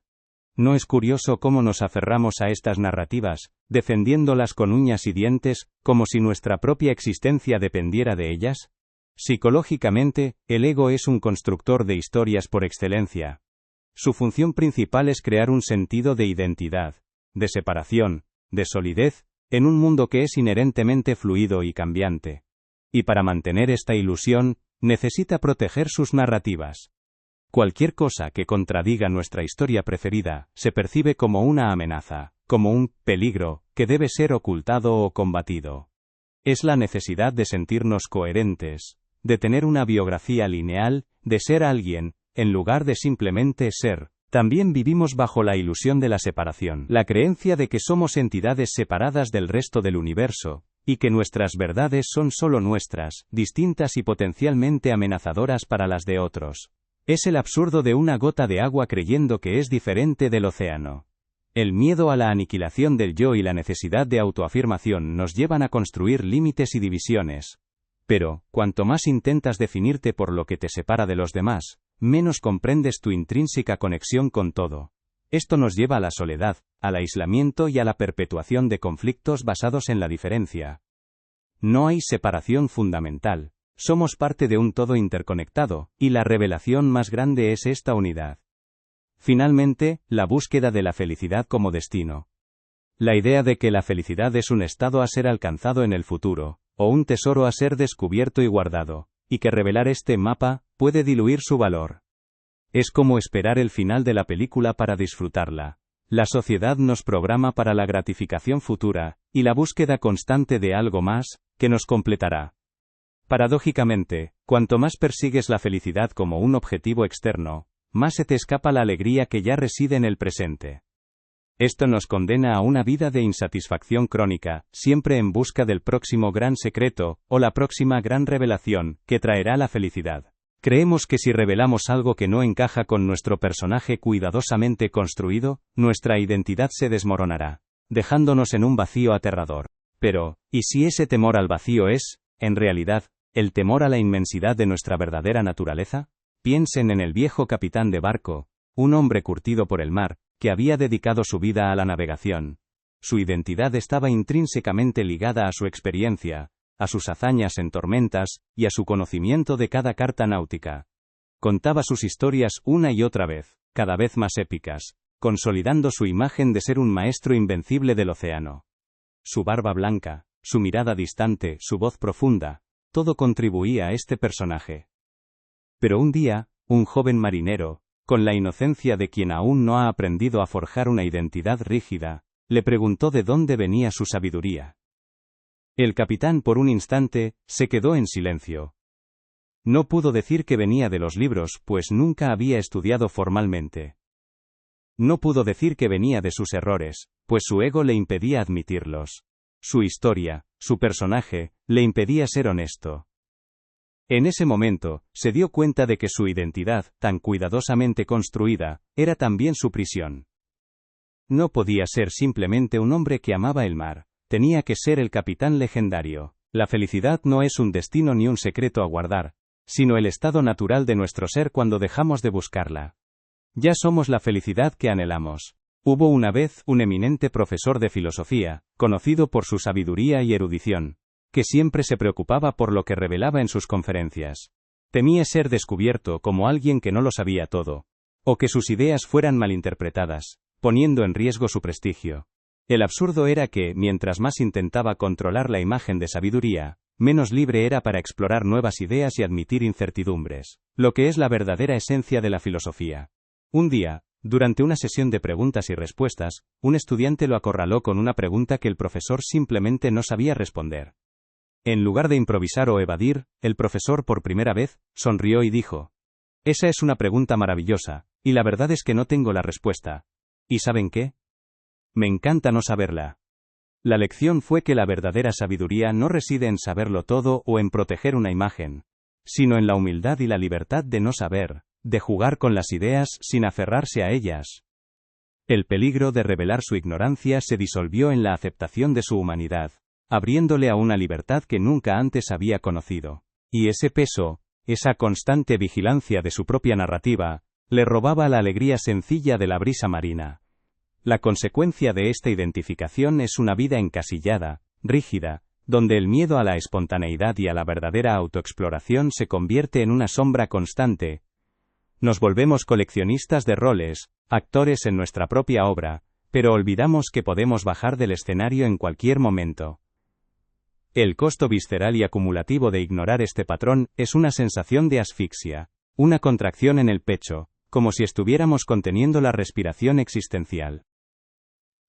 ¿No es curioso cómo nos aferramos a estas narrativas, defendiéndolas con uñas y dientes, como si nuestra propia existencia dependiera de ellas? Psicológicamente, el ego es un constructor de historias por excelencia. Su función principal es crear un sentido de identidad, de separación, de solidez, en un mundo que es inherentemente fluido y cambiante. Y para mantener esta ilusión, necesita proteger sus narrativas. Cualquier cosa que contradiga nuestra historia preferida, se percibe como una amenaza, como un peligro, que debe ser ocultado o combatido. Es la necesidad de sentirnos coherentes, de tener una biografía lineal, de ser alguien, en lugar de simplemente ser. También vivimos bajo la ilusión de la separación, la creencia de que somos entidades separadas del resto del universo, y que nuestras verdades son solo nuestras, distintas y potencialmente amenazadoras para las de otros. Es el absurdo de una gota de agua creyendo que es diferente del océano. El miedo a la aniquilación del yo y la necesidad de autoafirmación nos llevan a construir límites y divisiones. Pero, cuanto más intentas definirte por lo que te separa de los demás, menos comprendes tu intrínseca conexión con todo. Esto nos lleva a la soledad, al aislamiento y a la perpetuación de conflictos basados en la diferencia. No hay separación fundamental. Somos parte de un todo interconectado, y la revelación más grande es esta unidad. Finalmente, la búsqueda de la felicidad como destino. La idea de que la felicidad es un estado a ser alcanzado en el futuro, o un tesoro a ser descubierto y guardado, y que revelar este mapa puede diluir su valor. Es como esperar el final de la película para disfrutarla. La sociedad nos programa para la gratificación futura, y la búsqueda constante de algo más, que nos completará. Paradójicamente, cuanto más persigues la felicidad como un objetivo externo, más se te escapa la alegría que ya reside en el presente. Esto nos condena a una vida de insatisfacción crónica, siempre en busca del próximo gran secreto, o la próxima gran revelación, que traerá la felicidad. Creemos que si revelamos algo que no encaja con nuestro personaje cuidadosamente construido, nuestra identidad se desmoronará, dejándonos en un vacío aterrador. Pero, ¿y si ese temor al vacío es, en realidad, el temor a la inmensidad de nuestra verdadera naturaleza? Piensen en el viejo capitán de barco, un hombre curtido por el mar, que había dedicado su vida a la navegación. Su identidad estaba intrínsecamente ligada a su experiencia, a sus hazañas en tormentas, y a su conocimiento de cada carta náutica. Contaba sus historias una y otra vez, cada vez más épicas, consolidando su imagen de ser un maestro invencible del océano. Su barba blanca, su mirada distante, su voz profunda, todo contribuía a este personaje. Pero un día, un joven marinero, con la inocencia de quien aún no ha aprendido a forjar una identidad rígida, le preguntó de dónde venía su sabiduría. El capitán por un instante, se quedó en silencio. No pudo decir que venía de los libros, pues nunca había estudiado formalmente. No pudo decir que venía de sus errores, pues su ego le impedía admitirlos. Su historia, su personaje, le impedía ser honesto. En ese momento, se dio cuenta de que su identidad, tan cuidadosamente construida, era también su prisión. No podía ser simplemente un hombre que amaba el mar, tenía que ser el capitán legendario. La felicidad no es un destino ni un secreto a guardar, sino el estado natural de nuestro ser cuando dejamos de buscarla. Ya somos la felicidad que anhelamos. Hubo una vez un eminente profesor de filosofía, conocido por su sabiduría y erudición, que siempre se preocupaba por lo que revelaba en sus conferencias. Temía ser descubierto como alguien que no lo sabía todo, o que sus ideas fueran malinterpretadas, poniendo en riesgo su prestigio. El absurdo era que, mientras más intentaba controlar la imagen de sabiduría, menos libre era para explorar nuevas ideas y admitir incertidumbres, lo que es la verdadera esencia de la filosofía. Un día, durante una sesión de preguntas y respuestas, un estudiante lo acorraló con una pregunta que el profesor simplemente no sabía responder. En lugar de improvisar o evadir, el profesor por primera vez sonrió y dijo: «Esa es una pregunta maravillosa, y la verdad es que no tengo la respuesta. ¿Y saben qué? Me encanta no saberla». La lección fue que la verdadera sabiduría no reside en saberlo todo o en proteger una imagen, sino en la humildad y la libertad de no saber, de jugar con las ideas sin aferrarse a ellas. El peligro de revelar su ignorancia se disolvió en la aceptación de su humanidad, abriéndole a una libertad que nunca antes había conocido. Y ese peso, esa constante vigilancia de su propia narrativa, le robaba la alegría sencilla de la brisa marina. La consecuencia de esta identificación es una vida encasillada, rígida, donde el miedo a la espontaneidad y a la verdadera autoexploración se convierte en una sombra constante. Nos volvemos coleccionistas de roles, actores en nuestra propia obra, pero olvidamos que podemos bajar del escenario en cualquier momento. El costo visceral y acumulativo de ignorar este patrón es una sensación de asfixia, una contracción en el pecho, como si estuviéramos conteniendo la respiración existencial.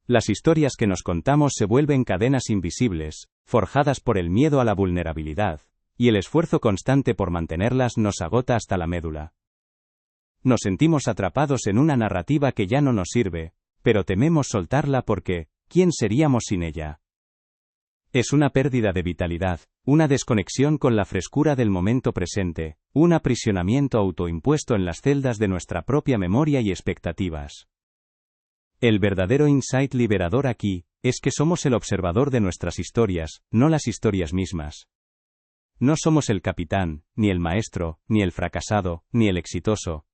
Las historias que nos contamos se vuelven cadenas invisibles, forjadas por el miedo a la vulnerabilidad, y el esfuerzo constante por mantenerlas nos agota hasta la médula. Nos sentimos atrapados en una narrativa que ya no nos sirve, pero tememos soltarla porque, ¿quién seríamos sin ella? Es una pérdida de vitalidad, una desconexión con la frescura del momento presente, un aprisionamiento autoimpuesto en las celdas de nuestra propia memoria y expectativas. El verdadero insight liberador aquí, es que somos el observador de nuestras historias, no las historias mismas. No somos el capitán, ni el maestro, ni el fracasado, ni el exitoso.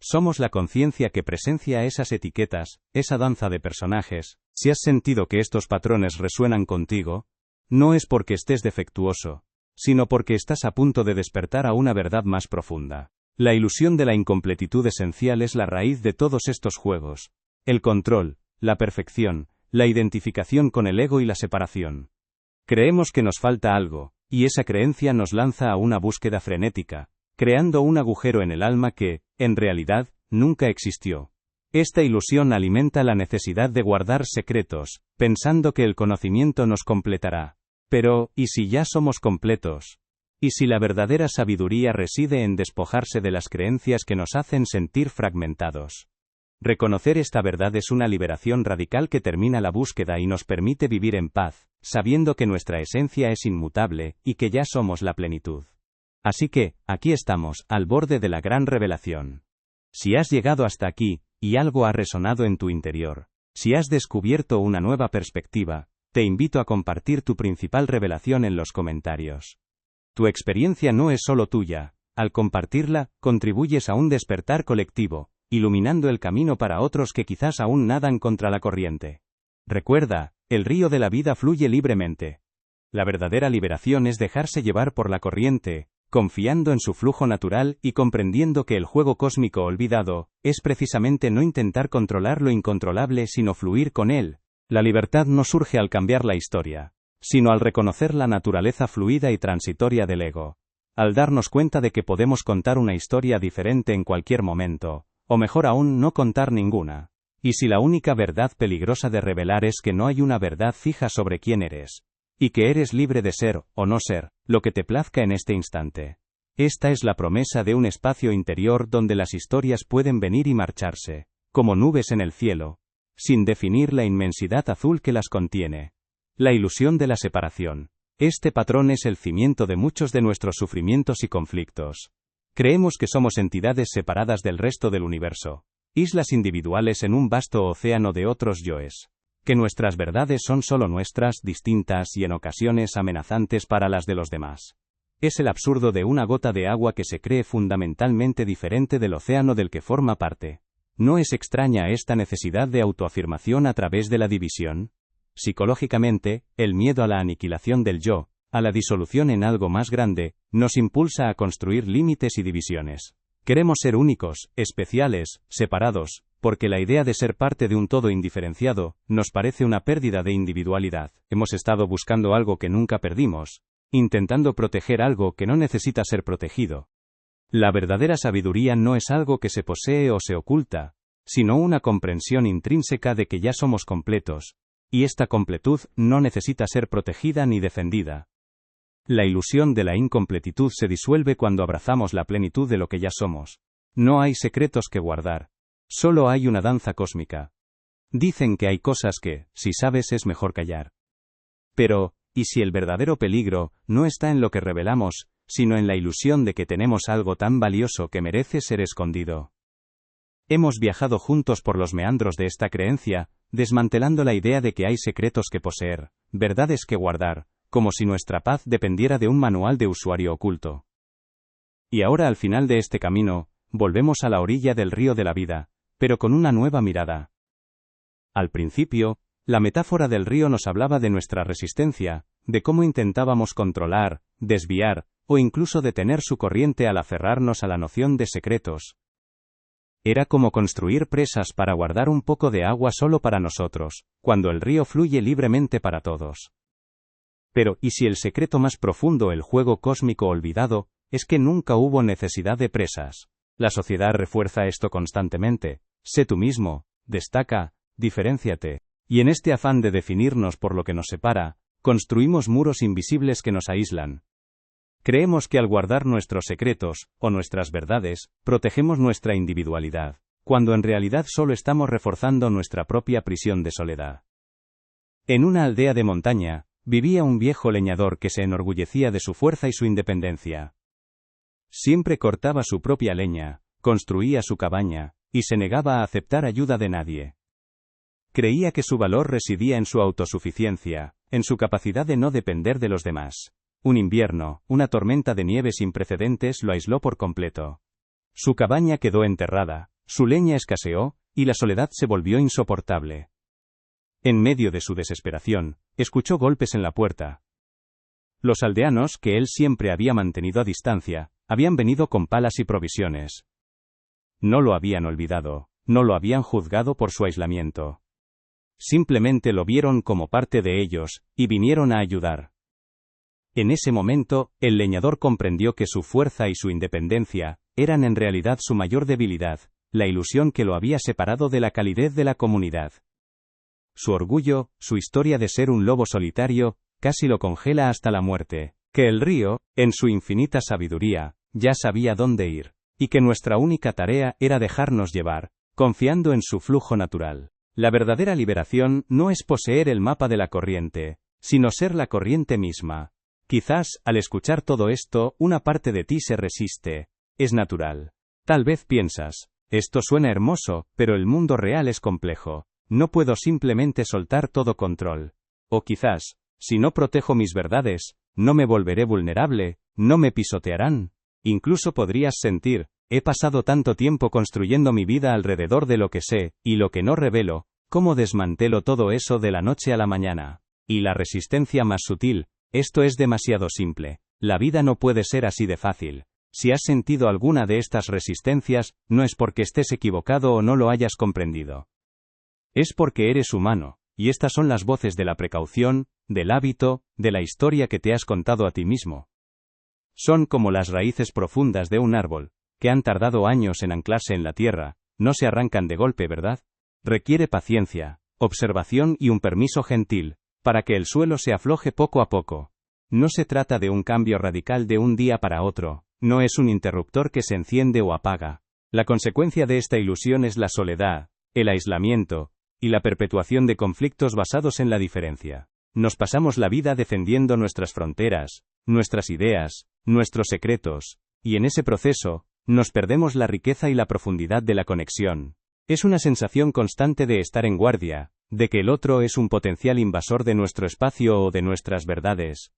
Somos la conciencia que presencia esas etiquetas, esa danza de personajes. Si has sentido que estos patrones resuenan contigo, no es porque estés defectuoso, sino porque estás a punto de despertar a una verdad más profunda. La ilusión de la incompletitud esencial es la raíz de todos estos juegos. El control, la perfección, la identificación con el ego y la separación. Creemos que nos falta algo, y esa creencia nos lanza a una búsqueda frenética, creando un agujero en el alma que, en realidad, nunca existió. Esta ilusión alimenta la necesidad de guardar secretos, pensando que el conocimiento nos completará. Pero, ¿y si ya somos completos? ¿Y si la verdadera sabiduría reside en despojarse de las creencias que nos hacen sentir fragmentados? Reconocer esta verdad es una liberación radical que termina la búsqueda y nos permite vivir en paz, sabiendo que nuestra esencia es inmutable, y que ya somos la plenitud. Así que, aquí estamos, al borde de la gran revelación. Si has llegado hasta aquí, y algo ha resonado en tu interior, si has descubierto una nueva perspectiva, te invito a compartir tu principal revelación en los comentarios. Tu experiencia no es solo tuya, al compartirla, contribuyes a un despertar colectivo, iluminando el camino para otros que quizás aún nadan contra la corriente. Recuerda, el río de la vida fluye libremente. La verdadera liberación es dejarse llevar por la corriente, confiando en su flujo natural y comprendiendo que el juego cósmico olvidado es precisamente no intentar controlar lo incontrolable sino fluir con él. La libertad no surge al cambiar la historia, sino al reconocer la naturaleza fluida y transitoria del ego. Al darnos cuenta de que podemos contar una historia diferente en cualquier momento, o mejor aún no contar ninguna. Y si la única verdad peligrosa de revelar es que no hay una verdad fija sobre quién eres, y que eres libre de ser, o no ser, lo que te plazca en este instante. Esta es la promesa de un espacio interior donde las historias pueden venir y marcharse, como nubes en el cielo, sin definir la inmensidad azul que las contiene. La ilusión de la separación. Este patrón es el cimiento de muchos de nuestros sufrimientos y conflictos. Creemos que somos entidades separadas del resto del universo, islas individuales en un vasto océano de otros yoes. Que nuestras verdades son solo nuestras, distintas y en ocasiones amenazantes para las de los demás. Es el absurdo de una gota de agua que se cree fundamentalmente diferente del océano del que forma parte. ¿No es extraña esta necesidad de autoafirmación a través de la división? Psicológicamente, el miedo a la aniquilación del yo, a la disolución en algo más grande, nos impulsa a construir límites y divisiones. Queremos ser únicos, especiales, separados, porque la idea de ser parte de un todo indiferenciado nos parece una pérdida de individualidad. Hemos estado buscando algo que nunca perdimos, intentando proteger algo que no necesita ser protegido. La verdadera sabiduría no es algo que se posee o se oculta, sino una comprensión intrínseca de que ya somos completos, y esta completud no necesita ser protegida ni defendida. La ilusión de la incompletitud se disuelve cuando abrazamos la plenitud de lo que ya somos. No hay secretos que guardar. Solo hay una danza cósmica. Dicen que hay cosas que, si sabes, es mejor callar. Pero, ¿y si el verdadero peligro no está en lo que revelamos, sino en la ilusión de que tenemos algo tan valioso que merece ser escondido? Hemos viajado juntos por los meandros de esta creencia, desmantelando la idea de que hay secretos que poseer, verdades que guardar, como si nuestra paz dependiera de un manual de usuario oculto. Y ahora al final de este camino, volvemos a la orilla del río de la vida, pero con una nueva mirada. Al principio, la metáfora del río nos hablaba de nuestra resistencia, de cómo intentábamos controlar, desviar, o incluso detener su corriente al aferrarnos a la noción de secretos. Era como construir presas para guardar un poco de agua solo para nosotros, cuando el río fluye libremente para todos. Pero, ¿y si el secreto más profundo, el juego cósmico olvidado, es que nunca hubo necesidad de presas? La sociedad refuerza esto constantemente. Sé tú mismo, destaca, diferénciate. Y en este afán de definirnos por lo que nos separa, construimos muros invisibles que nos aíslan. Creemos que al guardar nuestros secretos, o nuestras verdades, protegemos nuestra individualidad, cuando en realidad solo estamos reforzando nuestra propia prisión de soledad. En una aldea de montaña, vivía un viejo leñador que se enorgullecía de su fuerza y su independencia. Siempre cortaba su propia leña, construía su cabaña, y se negaba a aceptar ayuda de nadie. Creía que su valor residía en su autosuficiencia, en su capacidad de no depender de los demás. Un invierno, una tormenta de nieve sin precedentes lo aisló por completo. Su cabaña quedó enterrada, su leña escaseó, y la soledad se volvió insoportable. En medio de su desesperación, escuchó golpes en la puerta. Los aldeanos, que él siempre había mantenido a distancia, habían venido con palas y provisiones. No lo habían olvidado, no lo habían juzgado por su aislamiento. Simplemente lo vieron como parte de ellos, y vinieron a ayudar. En ese momento, el leñador comprendió que su fuerza y su independencia eran en realidad su mayor debilidad, la ilusión que lo había separado de la calidez de la comunidad. Su orgullo, su historia de ser un lobo solitario, casi lo congela hasta la muerte, que el río, en su infinita sabiduría, ya sabía dónde ir, y que nuestra única tarea era dejarnos llevar, confiando en su flujo natural. La verdadera liberación no es poseer el mapa de la corriente, sino ser la corriente misma. Quizás, al escuchar todo esto, una parte de ti se resiste. Es natural. Tal vez piensas, esto suena hermoso, pero el mundo real es complejo. No puedo simplemente soltar todo control. O quizás, si no protejo mis verdades, no me volveré vulnerable, no me pisotearán. Incluso podrías sentir, he pasado tanto tiempo construyendo mi vida alrededor de lo que sé, y lo que no revelo, ¿cómo desmantelo todo eso de la noche a la mañana? Y la resistencia más sutil, esto es demasiado simple. La vida no puede ser así de fácil. Si has sentido alguna de estas resistencias, no es porque estés equivocado o no lo hayas comprendido. Es porque eres humano, y estas son las voces de la precaución, del hábito, de la historia que te has contado a ti mismo. Son como las raíces profundas de un árbol, que han tardado años en anclarse en la tierra, no se arrancan de golpe, ¿verdad? Requiere paciencia, observación y un permiso gentil, para que el suelo se afloje poco a poco. No se trata de un cambio radical de un día para otro, no es un interruptor que se enciende o apaga. La consecuencia de esta ilusión es la soledad, el aislamiento, y la perpetuación de conflictos basados en la diferencia. Nos pasamos la vida defendiendo nuestras fronteras, nuestras ideas, nuestros secretos, y en ese proceso, nos perdemos la riqueza y la profundidad de la conexión. Es una sensación constante de estar en guardia, de que el otro es un potencial invasor de nuestro espacio o de nuestras verdades.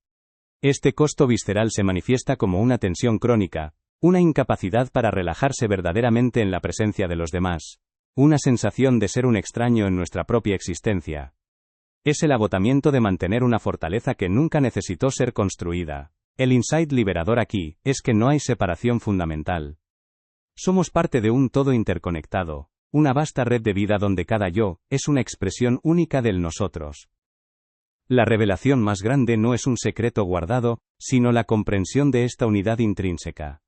Este costo visceral se manifiesta como una tensión crónica, una incapacidad para relajarse verdaderamente en la presencia de los demás, una sensación de ser un extraño en nuestra propia existencia. Es el agotamiento de mantener una fortaleza que nunca necesitó ser construida. El insight liberador aquí es que no hay separación fundamental. Somos parte de un todo interconectado, una vasta red de vida donde cada yo es una expresión única del nosotros. La revelación más grande no es un secreto guardado, sino la comprensión de esta unidad intrínseca.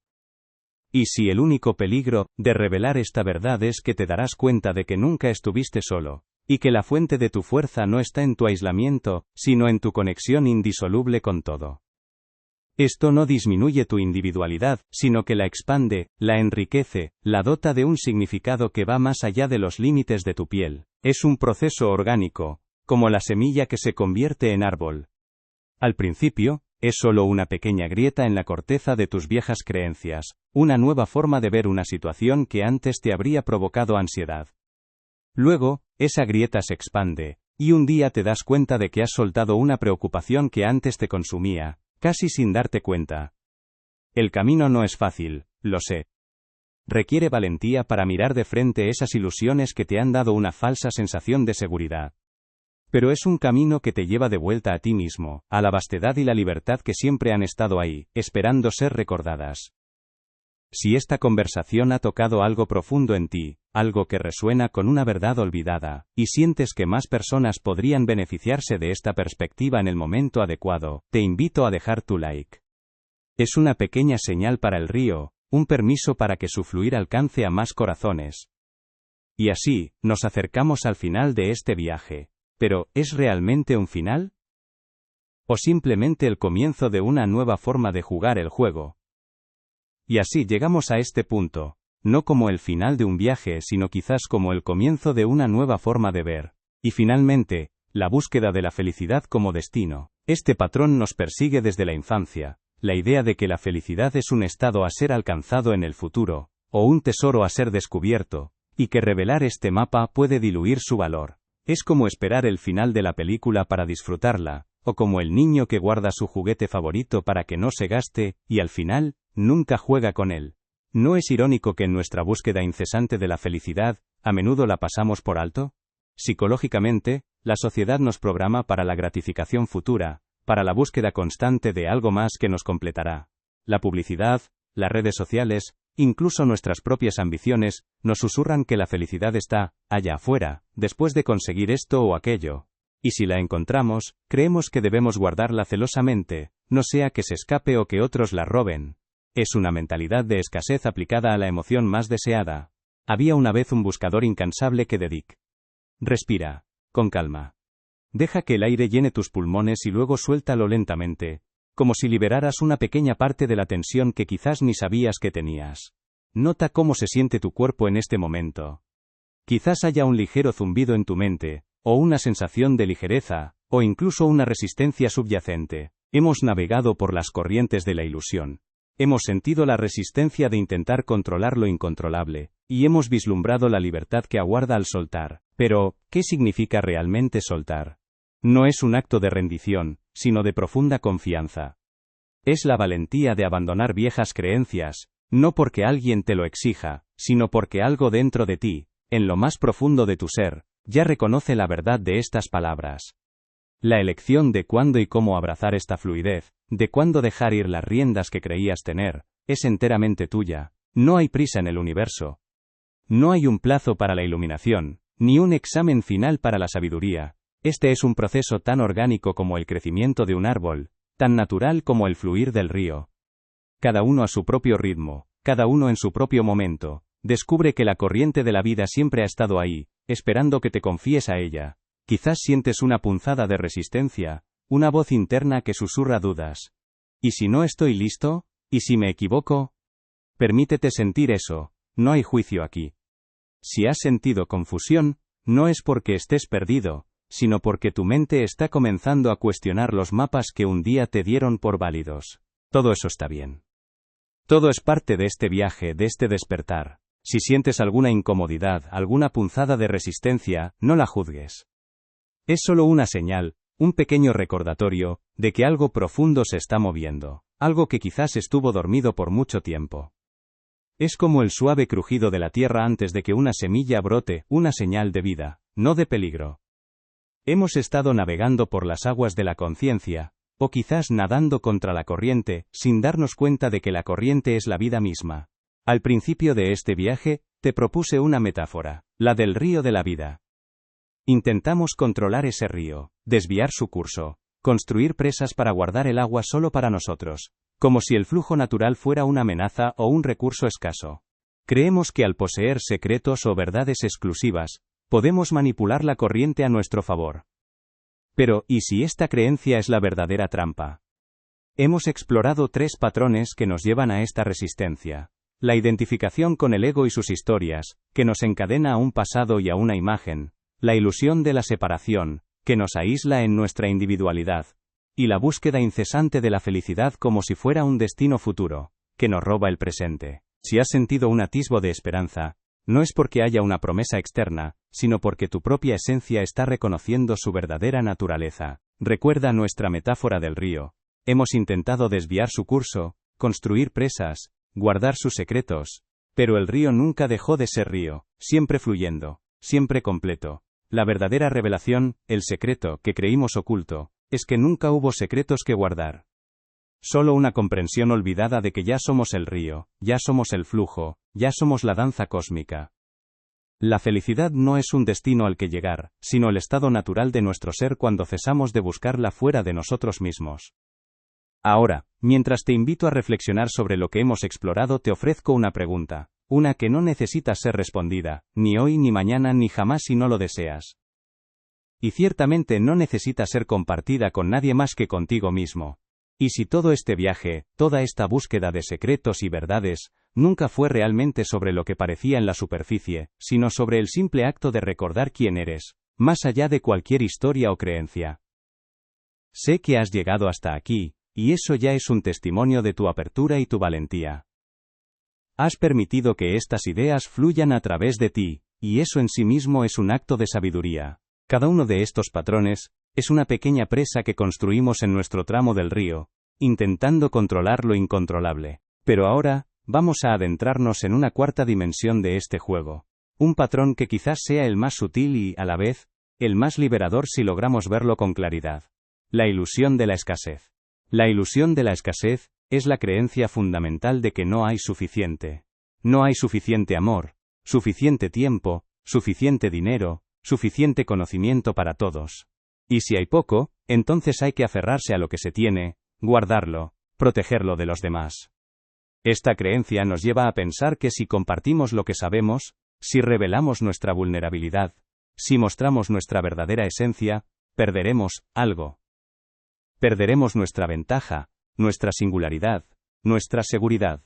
Y si el único peligro de revelar esta verdad es que te darás cuenta de que nunca estuviste solo, y que la fuente de tu fuerza no está en tu aislamiento, sino en tu conexión indisoluble con todo. Esto no disminuye tu individualidad, sino que la expande, la enriquece, la dota de un significado que va más allá de los límites de tu piel. Es un proceso orgánico, como la semilla que se convierte en árbol. Al principio, es solo una pequeña grieta en la corteza de tus viejas creencias, una nueva forma de ver una situación que antes te habría provocado ansiedad. Luego, esa grieta se expande, y un día te das cuenta de que has soltado una preocupación que antes te consumía, casi sin darte cuenta. El camino no es fácil, lo sé. Requiere valentía para mirar de frente esas ilusiones que te han dado una falsa sensación de seguridad. Pero es un camino que te lleva de vuelta a ti mismo, a la vastedad y la libertad que siempre han estado ahí, esperando ser recordadas. Si esta conversación ha tocado algo profundo en ti, algo que resuena con una verdad olvidada, y sientes que más personas podrían beneficiarse de esta perspectiva en el momento adecuado, te invito a dejar tu like. Es una pequeña señal para el río, un permiso para que su fluir alcance a más corazones. Y así, nos acercamos al final de este viaje. Pero, ¿es realmente un final? ¿O simplemente el comienzo de una nueva forma de jugar el juego? Y así llegamos a este punto, no como el final de un viaje, sino quizás como el comienzo de una nueva forma de ver. Y finalmente, la búsqueda de la felicidad como destino. Este patrón nos persigue desde la infancia, la idea de que la felicidad es un estado a ser alcanzado en el futuro, o un tesoro a ser descubierto, y que revelar este mapa puede diluir su valor. Es como esperar el final de la película para disfrutarla, o como el niño que guarda su juguete favorito para que no se gaste, y al final, nunca juega con él. ¿No es irónico que en nuestra búsqueda incesante de la felicidad, a menudo la pasamos por alto? Psicológicamente, la sociedad nos programa para la gratificación futura, para la búsqueda constante de algo más que nos completará. La publicidad, las redes sociales, incluso nuestras propias ambiciones, nos susurran que la felicidad está allá afuera, después de conseguir esto o aquello. Y si la encontramos, creemos que debemos guardarla celosamente, no sea que se escape o que otros la roben. Es una mentalidad de escasez aplicada a la emoción más deseada. Había una vez un buscador incansable que dedica. Respira, con calma. Deja que el aire llene tus pulmones y luego suéltalo lentamente, como si liberaras una pequeña parte de la tensión que quizás ni sabías que tenías. Nota cómo se siente tu cuerpo en este momento. Quizás haya un ligero zumbido en tu mente, o una sensación de ligereza, o incluso una resistencia subyacente. Hemos navegado por las corrientes de la ilusión. Hemos sentido la resistencia de intentar controlar lo incontrolable, y hemos vislumbrado la libertad que aguarda al soltar. Pero, ¿qué significa realmente soltar? No es un acto de rendición, sino de profunda confianza. Es la valentía de abandonar viejas creencias, no porque alguien te lo exija, sino porque algo dentro de ti, en lo más profundo de tu ser, ya reconoce la verdad de estas palabras. La elección de cuándo y cómo abrazar esta fluidez, de cuándo dejar ir las riendas que creías tener, es enteramente tuya. No hay prisa en el universo. No hay un plazo para la iluminación, ni un examen final para la sabiduría. Este es un proceso tan orgánico como el crecimiento de un árbol, tan natural como el fluir del río. Cada uno a su propio ritmo, cada uno en su propio momento, descubre que la corriente de la vida siempre ha estado ahí, esperando que te confíes a ella. Quizás sientes una punzada de resistencia, una voz interna que susurra dudas. ¿Y si no estoy listo? ¿Y si me equivoco? Permítete sentir eso, no hay juicio aquí. Si has sentido confusión, no es porque estés perdido, sino porque tu mente está comenzando a cuestionar los mapas que un día te dieron por válidos. Todo eso está bien. Todo es parte de este viaje, de este despertar. Si sientes alguna incomodidad, alguna punzada de resistencia, no la juzgues. Es solo una señal Un pequeño recordatorio de que algo profundo se está moviendo, algo que quizás estuvo dormido por mucho tiempo. Es como el suave crujido de la tierra antes de que una semilla brote, una señal de vida, no de peligro. Hemos estado navegando por las aguas de la conciencia, o quizás nadando contra la corriente, sin darnos cuenta de que la corriente es la vida misma. Al principio de este viaje, te propuse una metáfora, la del río de la vida. Intentamos controlar ese río, desviar su curso, construir presas para guardar el agua solo para nosotros, como si el flujo natural fuera una amenaza o un recurso escaso. Creemos que al poseer secretos o verdades exclusivas, podemos manipular la corriente a nuestro favor. Pero, ¿y si esta creencia es la verdadera trampa? Hemos explorado 3 patrones que nos llevan a esta resistencia. La identificación con el ego y sus historias, que nos encadena a un pasado y a una imagen. La ilusión de la separación, que nos aísla en nuestra individualidad. Y la búsqueda incesante de la felicidad como si fuera un destino futuro, que nos roba el presente. Si has sentido un atisbo de esperanza, no es porque haya una promesa externa, sino porque tu propia esencia está reconociendo su verdadera naturaleza. Recuerda nuestra metáfora del río. Hemos intentado desviar su curso, construir presas, guardar sus secretos, pero el río nunca dejó de ser río, siempre fluyendo, siempre completo. La verdadera revelación, el secreto que creímos oculto, es que nunca hubo secretos que guardar. Solo una comprensión olvidada de que ya somos el río, ya somos el flujo, ya somos la danza cósmica. La felicidad no es un destino al que llegar, sino el estado natural de nuestro ser cuando cesamos de buscarla fuera de nosotros mismos. Ahora, mientras te invito a reflexionar sobre lo que hemos explorado, te ofrezco una pregunta, una que no necesita ser respondida, ni hoy ni mañana ni jamás si no lo deseas. Y ciertamente no necesita ser compartida con nadie más que contigo mismo. ¿Y si todo este viaje, toda esta búsqueda de secretos y verdades, nunca fue realmente sobre lo que parecía en la superficie, sino sobre el simple acto de recordar quién eres, más allá de cualquier historia o creencia? Sé que has llegado hasta aquí, y eso ya es un testimonio de tu apertura y tu valentía. Has permitido que estas ideas fluyan a través de ti, y eso en sí mismo es un acto de sabiduría. Cada uno de estos patrones es una pequeña presa que construimos en nuestro tramo del río, intentando controlar lo incontrolable. Pero ahora, vamos a adentrarnos en una cuarta dimensión de este juego. Un patrón que quizás sea el más sutil y, a la vez, el más liberador si logramos verlo con claridad. La ilusión de la escasez. La ilusión de la escasez es la creencia fundamental de que no hay suficiente. No hay suficiente amor, suficiente tiempo, suficiente dinero, suficiente conocimiento para todos. Y si hay poco, entonces hay que aferrarse a lo que se tiene, guardarlo, protegerlo de los demás. Esta creencia nos lleva a pensar que si compartimos lo que sabemos, si revelamos nuestra vulnerabilidad, si mostramos nuestra verdadera esencia, perderemos algo. Perderemos nuestra ventaja, nuestra singularidad, nuestra seguridad.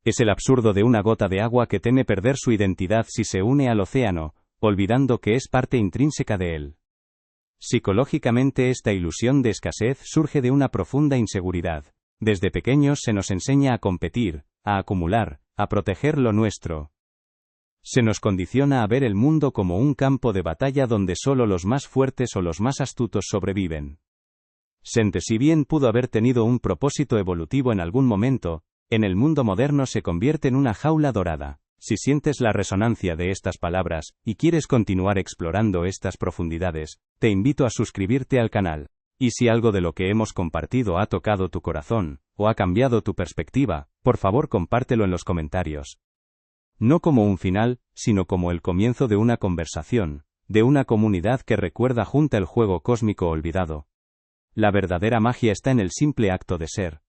Es el absurdo de una gota de agua que teme perder su identidad si se une al océano, olvidando que es parte intrínseca de él. Psicológicamente esta ilusión de escasez surge de una profunda inseguridad. Desde pequeños se nos enseña a competir, a acumular, a proteger lo nuestro. Se nos condiciona a ver el mundo como un campo de batalla donde solo los más fuertes o los más astutos sobreviven. Si bien pudo haber tenido un propósito evolutivo en algún momento, en el mundo moderno se convierte en una jaula dorada. Si sientes la resonancia de estas palabras, y quieres continuar explorando estas profundidades, te invito a suscribirte al canal. Y si algo de lo que hemos compartido ha tocado tu corazón, o ha cambiado tu perspectiva, por favor compártelo en los comentarios. No como un final, sino como el comienzo de una conversación, de una comunidad que recuerda junta el juego cósmico olvidado. La verdadera magia está en el simple acto de ser.